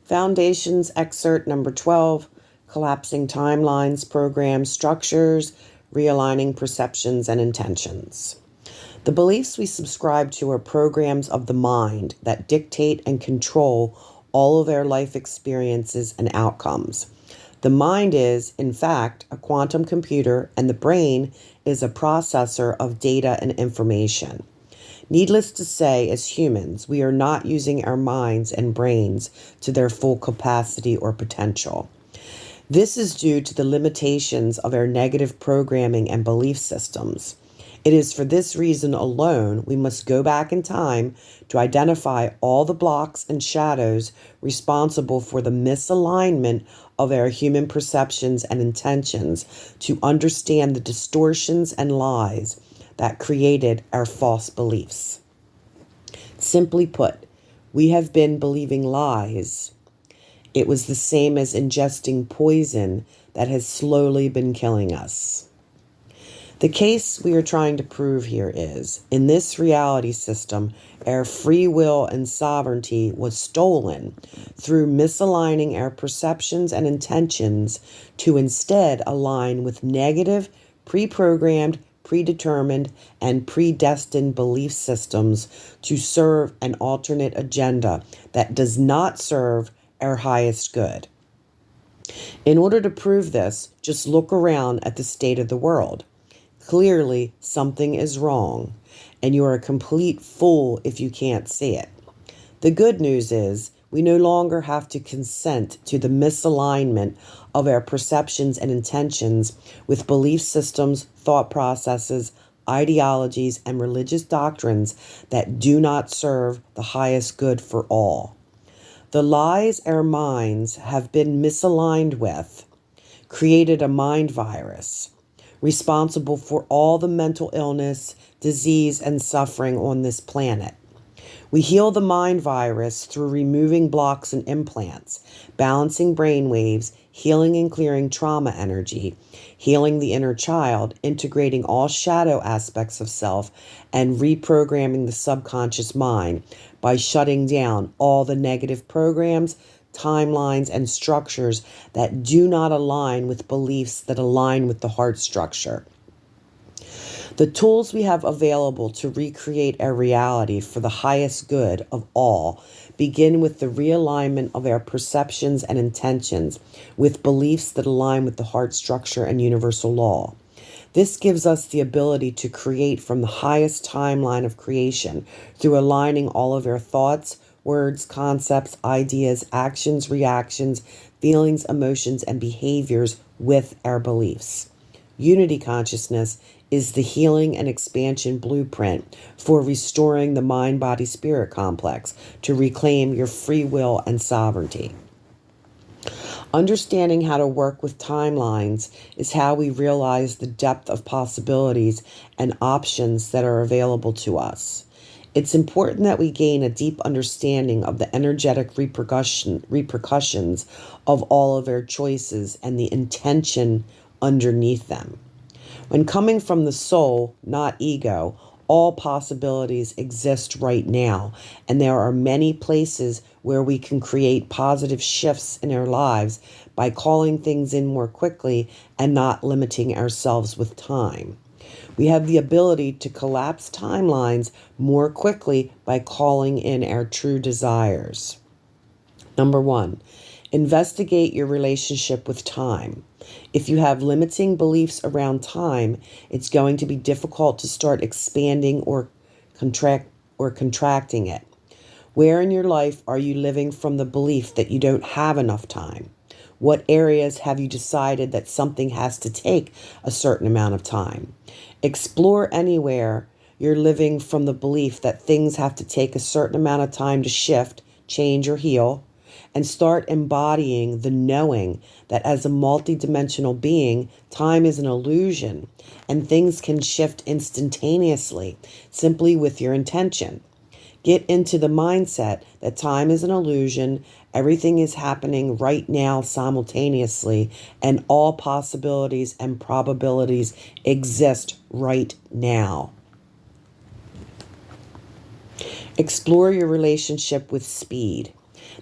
Foundations, Excerpt number 12, Collapsing Timelines, Programs, Structures, Realigning Perceptions and Intentions. The beliefs we subscribe to are programs of the mind that dictate and control all of our life experiences and outcomes. The mind is, in fact, a quantum computer, and the brain is a processor of data and information. Needless to say, as humans, we are not using our minds and brains to their full capacity or potential. This is due to the limitations of our negative programming and belief systems. It is for this reason alone we must go back in time to identify all the blocks and shadows responsible for the misalignment of our human perceptions and intentions to understand the distortions and lies that created our false beliefs. Simply put, we have been believing lies. It was the same as ingesting poison that has slowly been killing us. The case we are trying to prove here is, in this reality system, our free will and sovereignty was stolen through misaligning our perceptions and intentions to instead align with negative, pre-programmed, predetermined, and predestined belief systems to serve an alternate agenda that does not serve our highest good. In order to prove this, just look around at the state of the world. Clearly, something is wrong, and you are a complete fool if you can't see it. The good news is we no longer have to consent to the misalignment of our perceptions and intentions with belief systems, thought processes, ideologies, and religious doctrines that do not serve the highest good for all. The lies our minds have been misaligned with created a mind virus, responsible for all the mental illness, disease, and suffering on this planet. We heal the mind virus through removing blocks and implants, balancing brain waves, healing and clearing trauma energy, healing the inner child, integrating all shadow aspects of self, and reprogramming the subconscious mind by shutting down all the negative programs, timelines, and structures that do not align with beliefs that align with the heart structure. The tools we have available to recreate our reality for the highest good of all begin with the realignment of our perceptions and intentions with beliefs that align with the heart structure and universal law. This gives us the ability to create from the highest timeline of creation through aligning all of our thoughts, words, concepts, ideas, actions, reactions, feelings, emotions, and behaviors with our beliefs. Unity consciousness is the healing and expansion blueprint for restoring the mind-body-spirit complex to reclaim your free will and sovereignty. Understanding how to work with timelines is how we realize the depth of possibilities and options that are available to us. It's important that we gain a deep understanding of the energetic repercussions of all of our choices and the intention underneath them. When coming from the soul, not ego, all possibilities exist right now, and there are many places where we can create positive shifts in our lives by calling things in more quickly and not limiting ourselves with time. We have the ability to collapse timelines more quickly by calling in our true desires. Number 1, investigate your relationship with time. If you have limiting beliefs around time, it's going to be difficult to start expanding or contracting it. Where in your life are you living from the belief that you don't have enough time? What areas have you decided that something has to take a certain amount of time? Explore anywhere you're living from the belief that things have to take a certain amount of time to shift, change, or heal, and start embodying the knowing that as a multidimensional being, time is an illusion and things can shift instantaneously simply with your intention. Get into the mindset that time is an illusion, everything is happening right now simultaneously, and all possibilities and probabilities exist right now. Explore your relationship with speed.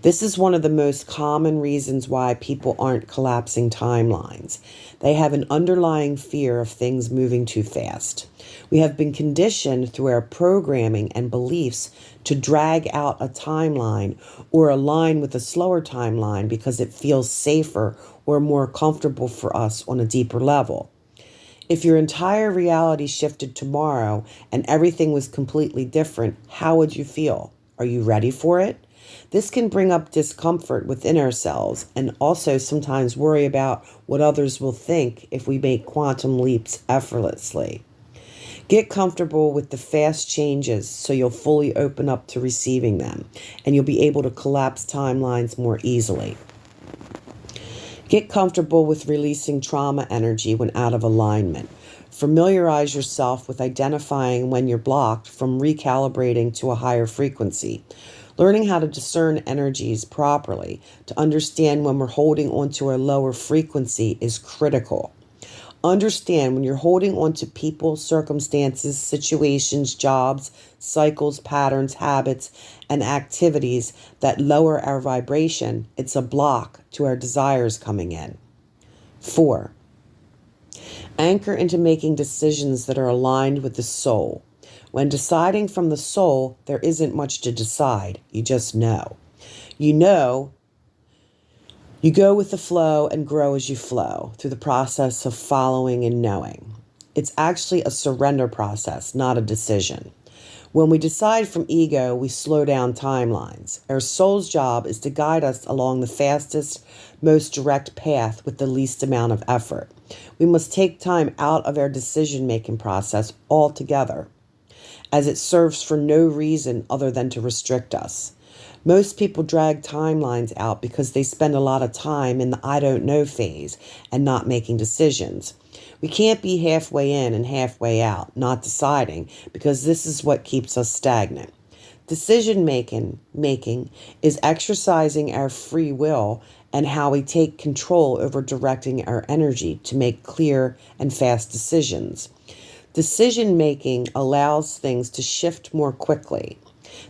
This is one of the most common reasons why people aren't collapsing timelines. They have an underlying fear of things moving too fast. We have been conditioned through our programming and beliefs to drag out a timeline or align with a slower timeline because it feels safer or more comfortable for us on a deeper level. If your entire reality shifted tomorrow and everything was completely different, how would you feel? Are you ready for it? This can bring up discomfort within ourselves and also sometimes worry about what others will think if we make quantum leaps effortlessly. Get comfortable with the fast changes so you'll fully open up to receiving them and you'll be able to collapse timelines more easily. Get comfortable with releasing trauma energy when out of alignment. Familiarize yourself with identifying when you're blocked from recalibrating to a higher frequency. Learning how to discern energies properly to understand when we're holding onto a lower frequency is critical. Understand when you're holding on to people, circumstances, situations, jobs, cycles, patterns, habits, and activities that lower our vibration, it's a block to our desires coming in. 4. Anchor into making decisions that are aligned with the soul. When deciding from the soul, there isn't much to decide. You just know. You know. You go with the flow and grow as you flow through the process of following and knowing. It's actually a surrender process, not a decision. When we decide from ego, we slow down timelines. Our soul's job is to guide us along the fastest, most direct path with the least amount of effort. We must take time out of our decision-making process altogether, as it serves for no reason other than to restrict us. Most people drag timelines out because they spend a lot of time in the I don't know phase and not making decisions. We can't be halfway in and halfway out, not deciding, because this is what keeps us stagnant. Decision making is exercising our free will and how we take control over directing our energy to make clear and fast decisions. Decision making allows things to shift more quickly.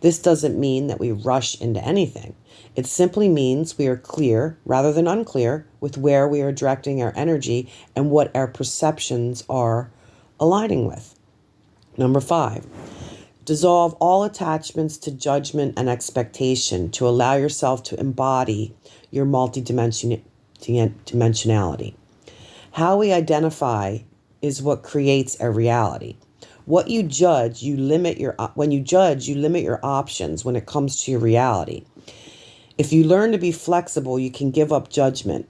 This doesn't mean that we rush into anything. It simply means we are clear rather than unclear with where we are directing our energy and what our perceptions are aligning with. Number 5, dissolve all attachments to judgment and expectation to allow yourself to embody your multidimensionality. How we identify is what creates our reality. What you judge, when you judge, you limit your options when it comes to your reality. If you learn to be flexible, you can give up judgment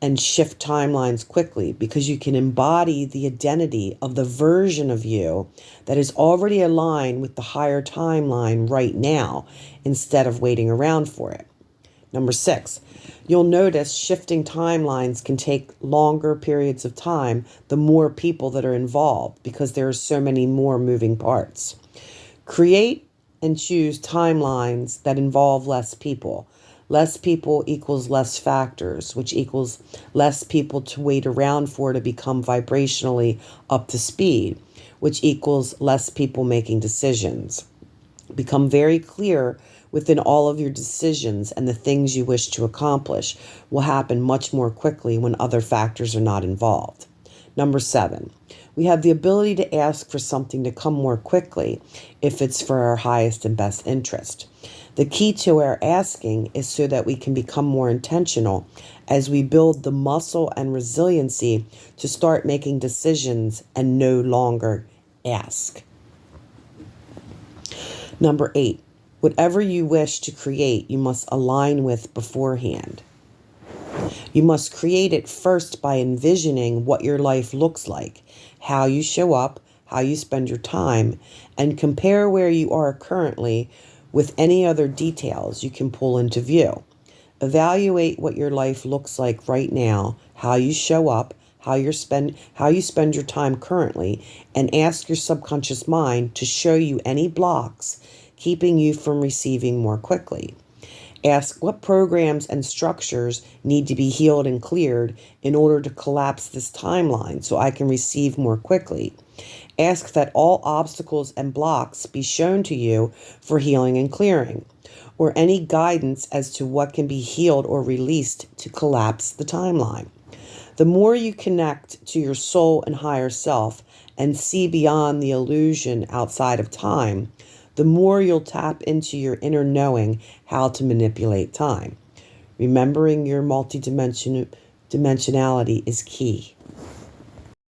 and shift timelines quickly because you can embody the identity of the version of you that is already aligned with the higher timeline right now instead of waiting around for it. Number 6, you'll notice shifting timelines can take longer periods of time the more people that are involved because there are so many more moving parts. Create and choose timelines that involve less people. Less people equals less factors, which equals less people to wait around for to become vibrationally up to speed, which equals less people making decisions. Become very clear within all of your decisions, and the things you wish to accomplish will happen much more quickly when other factors are not involved. Number 7, we have the ability to ask for something to come more quickly if it's for our highest and best interest. The key to our asking is so that we can become more intentional as we build the muscle and resiliency to start making decisions and no longer ask. Number 8, whatever you wish to create, you must align with beforehand. You must create it first by envisioning what your life looks like, how you show up, how you spend your time, and compare where you are currently with any other details you can pull into view. Evaluate what your life looks like right now, how you show up, how you spend your time currently, and ask your subconscious mind to show you any blocks keeping you from receiving more quickly. Ask what programs and structures need to be healed and cleared in order to collapse this timeline so I can receive more quickly. Ask that all obstacles and blocks be shown to you for healing and clearing. or any guidance as to what can be healed or released to collapse the timeline. The more you connect to your soul and higher self and see beyond the illusion outside of time, the more you'll tap into your inner knowing how to manipulate time. Remembering your multidimensionality is key.